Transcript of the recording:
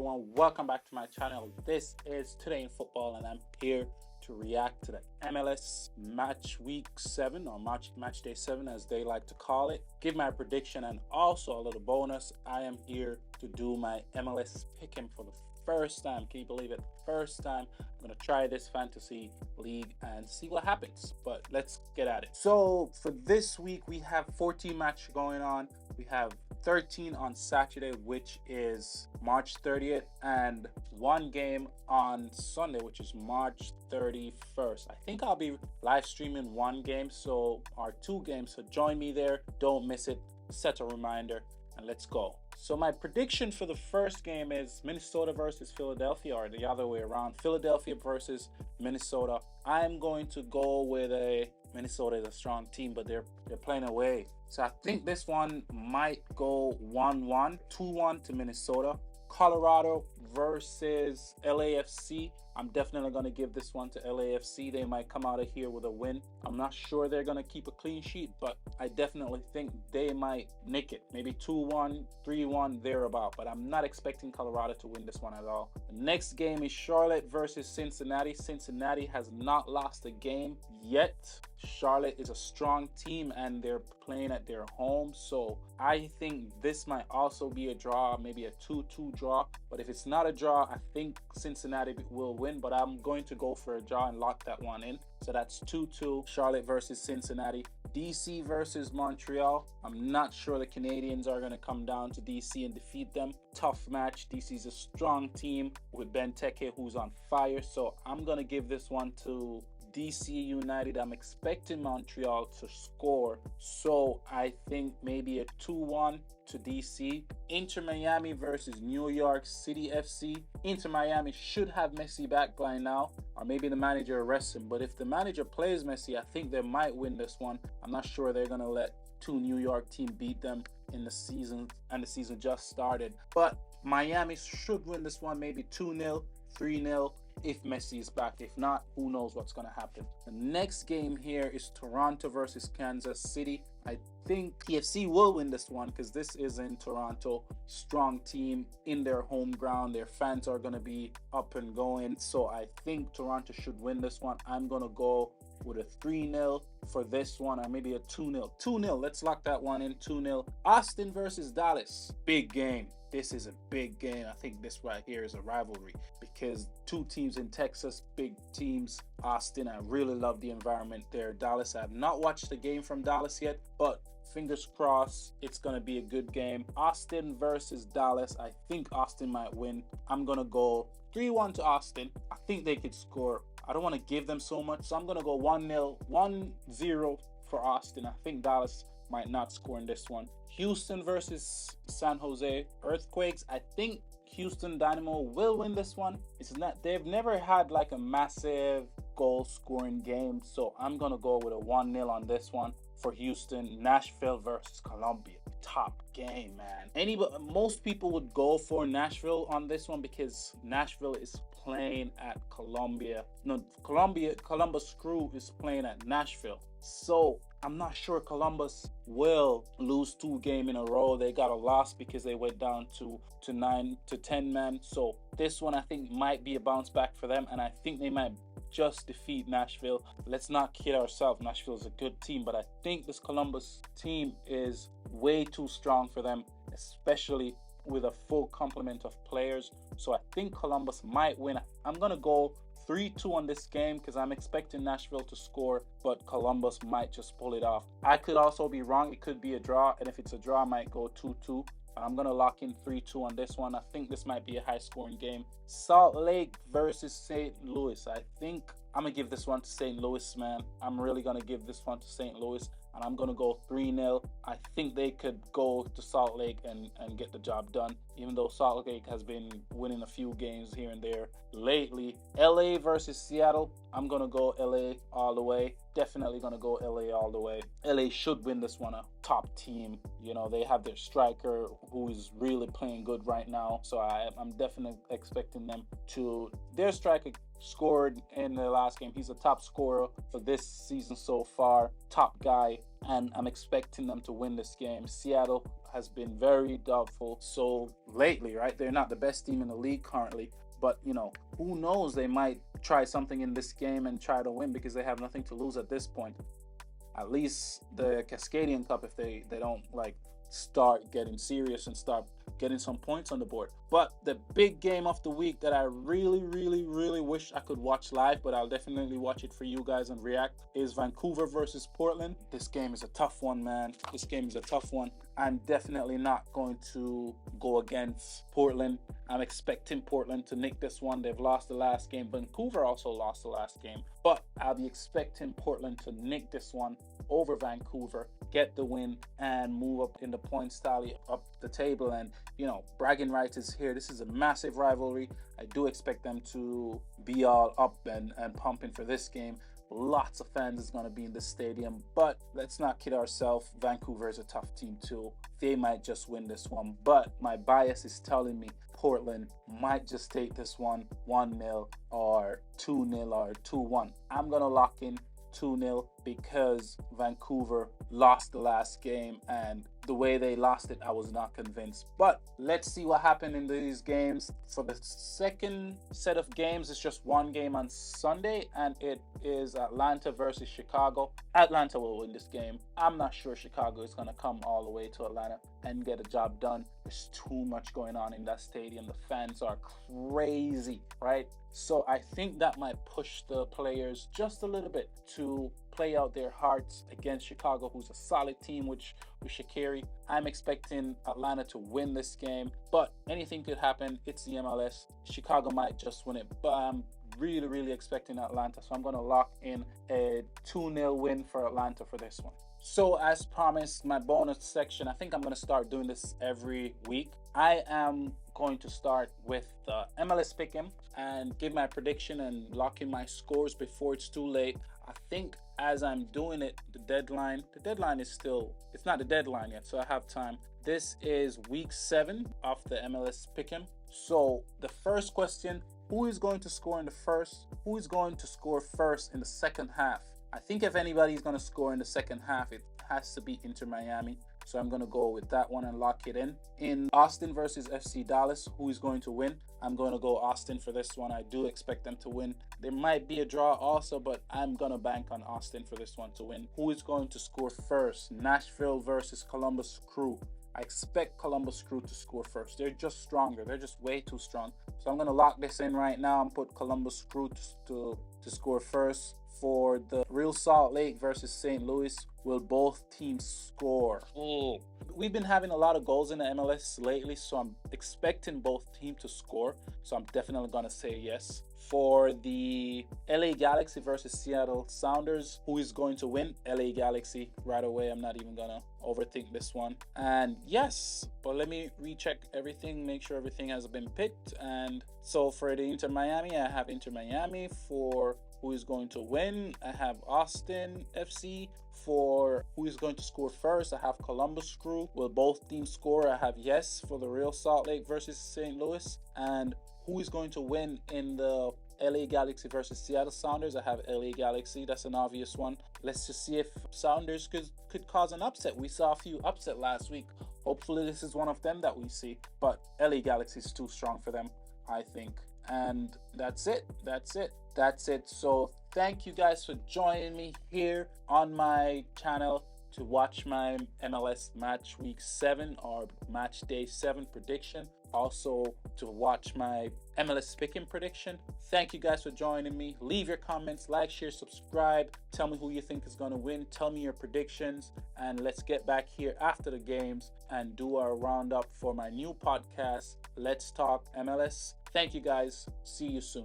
everyone, welcome back to my channel. This is Today in Football and I'm here to react to the MLS Match Week 7 or Match Day 7 as they like to call it. Give my prediction and also a little bonus. I am here to do my MLS Pick'em for the first time. Can you believe it? First time. I'm going to try this fantasy league and see what happens. But let's get at it. So for this week, we have 14 matches going on. We have 13 on Saturday, which is March 30th, and one game on Sunday, which is March 31st. I think I'll be live streaming one game, or two games. So join me there. Don't miss it. Set a reminder and let's go. So my prediction for the first game is Minnesota versus Philadelphia, or the other way around, Philadelphia versus Minnesota. I'm going to go with Minnesota is a strong team, but they're playing away. So I think this one might go 1-1, 2-1 to Minnesota. Colorado versus LAFC. I'm definitely going to give this one to LAFC. They might come out of here with a win. I'm not sure they're going to keep a clean sheet, but I definitely think they might nick it. Maybe 2-1, 3-1, thereabout. But I'm not expecting Colorado to win this one at all. The next game is Charlotte versus Cincinnati. Cincinnati has not lost a game yet. Charlotte is a strong team and they're playing at their home. So I think this might also be a draw, maybe a 2-2 draw. But if it's not a draw, I think Cincinnati will win. But I'm going to go for a draw and lock that one in. So that's 2-2, Charlotte versus Cincinnati. DC versus Montreal. I'm not sure the Canadians are going to come down to DC and defeat them. Tough match. DC's a strong team with Ben Teke, who's on fire. So I'm going to give this one to DC United. I'm expecting Montreal to score, so I think maybe a 2-1 to DC. Inter Miami versus New York City FC. Inter Miami should have Messi back by now, or maybe the manager arrests him. But if the manager plays Messi, I think they might win this one. I'm not sure they're going to let two New York teams beat them in the season, and the season just started. But Miami should win this one, maybe 2-0, 3-0. If Messi is back. If not, who knows what's going to happen. The next game here is Toronto versus Kansas City. I think TFC will win this one because this is in Toronto. Strong team in their home ground. Their fans are going to be up and going. So I think Toronto should win this one. I'm going to go with a 3-0 for this one, or maybe a 2-0. 2-0. Let's lock that one in. 2-0. Austin versus Dallas. Big game. This is a big game. I think this right here is a rivalry because two teams in Texas, big teams. Austin, I really love the environment there. Dallas, I have not watched the game from Dallas yet, but fingers crossed it's going to be a good game. Austin versus Dallas. I think Austin might win. I'm going to go 3-1 to Austin. I think they could score. I don't want to give them so much, so I'm going to go 1-0, 1-0 for Austin. I think Dallas might not score in this one. Houston versus San Jose Earthquakes. I think Houston Dynamo will win this one. They've never had like a massive goal scoring game, so I'm gonna go with a 1-0 on this one for Houston. Nashville versus Columbia. Top game, man. Most people would go for Nashville on this one because Nashville is playing at Columbia. No, Columbus Crew is playing at Nashville. So I'm not sure Columbus will lose 2 games in a row. They got a loss because they went down to 9 to 10 men. So this one I think might be a bounce back for them, and I think they might just defeat Nashville. Let's not kid ourselves. Nashville is a good team, but I think this Columbus team is way too strong for them, especially with a full complement of players. So I think Columbus might win. I'm gonna go 3-2 on this game because I'm expecting Nashville to score, but Columbus might just pull it off. I could also be wrong. It could be a draw, and if it's a draw, I might go 2-2. I'm going to lock in 3-2 on this one. I think this might be a high-scoring game. Salt Lake versus St. Louis. I think I'm going to give this one to St. Louis, man. I'm really going to give this one to St. Louis, and I'm going to go 3-0. I think they could go to Salt Lake and get the job done, even though Salt Lake has been winning a few games here and there lately. LA versus Seattle. I'm going to go LA all the way. Definitely going to go LA all the way. LA should win this one. A top team. You know, they have their striker who is really playing good right now. So I'm definitely expecting them to. Their striker scored in the last game. He's a top scorer for this season so far. Top guy. and I'm expecting them to win this game. Seattle has been very doubtful so lately, right? They're not the best team in the league currently, but who knows? They might try something in this game and try to win because they have nothing to lose at this point. At least the Cascadian Cup, if they don't start getting serious and start getting some points on the board. But the big game of the week that I really, really, really wish I could watch live, but I'll definitely watch it for you guys and react, is Vancouver versus Portland. This game is a tough one, man. This game is a tough one. I'm definitely not going to go against Portland. I'm expecting Portland to nick this one. They've lost the last game. Vancouver also lost the last game. But I'll be expecting Portland to nick this one over Vancouver, get the win, and move up in the points tally up the table. And bragging rights is here. This is a massive rivalry. I do expect them to be all up and pumping for this game. Lots of fans is going to be in this stadium, but let's not kid ourselves. Vancouver is a tough team too. They might just win this one, but my bias is telling me Portland might just take this one 1-0 or 2-0 or 2-1. I'm going to lock in 2-0 because Vancouver lost the last game, and the way they lost it, I was not convinced. But let's see what happened in these games. For the second set of games, it's just one game on Sunday, and it is Atlanta versus Chicago. Atlanta will win this game. I'm not sure Chicago is going to come all the way to Atlanta and get a job done. There's too much going on in that stadium. The fans are crazy, right? So I think that might push the players just a little bit to play out their hearts against Chicago, who's a solid team with Shaqiri. I'm expecting Atlanta to win this game, but anything could happen. It's the MLS. Chicago might just win it, but I'm really, really expecting Atlanta. So I'm going to lock in a 2-0 win for Atlanta for this one. So as promised, my bonus section, I think I'm going to start doing this every week. I am going to start with the MLS Pick'em and give my prediction and lock in my scores before it's too late. I think as I'm doing it, the deadline is still, it's not the deadline yet, so I have time. This is week 7 of the MLS Pick'em. So the first question, who is going to score in the first? Who is going to score first in the second half? I think if anybody's going to score in the second half, it has to be Inter Miami. So I'm going to go with that one and lock it in. In Austin versus FC Dallas, who is going to win? I'm going to go Austin for this one. I do expect them to win. There might be a draw also, but I'm going to bank on Austin for this one to win. Who is going to score first? Nashville versus Columbus Crew. I expect Columbus Crew to score first. They're just stronger. They're just way too strong. So I'm going to lock this in right now and put Columbus Crew to score first. For the Real Salt Lake versus St. Louis, will both teams score? We've been having a lot of goals in the MLS lately, so I'm expecting both teams to score. So I'm definitely going to say yes. For the LA Galaxy versus Seattle Sounders, who is going to win? LA Galaxy right away. I'm not even going to overthink this one. And yes, but let me recheck everything, make sure everything has been picked. And so for the Inter Miami, I have Inter Miami. For who is going to win, I have Austin FC. For who is going to score first, I have Columbus Crew. Will both teams score? I have yes for the Real Salt Lake versus St. Louis. And who is going to win in the LA Galaxy versus Seattle Sounders? I have LA Galaxy. That's an obvious one. Let's just see if Sounders could cause an upset. We saw a few upset last week. Hopefully this is one of them that we see. But LA Galaxy is too strong for them, I think. And that's it. So thank you guys for joining me here on my channel to watch my MLS Match Week 7 or Match Day 7 prediction. Also to watch my MLS Pick'em prediction. Thank you guys for joining me. Leave your comments, like, share, subscribe. Tell me who you think is going to win. Tell me your predictions. And let's get back here after the games and do our roundup for my new podcast, Let's Talk MLS. Thank you guys. See you soon.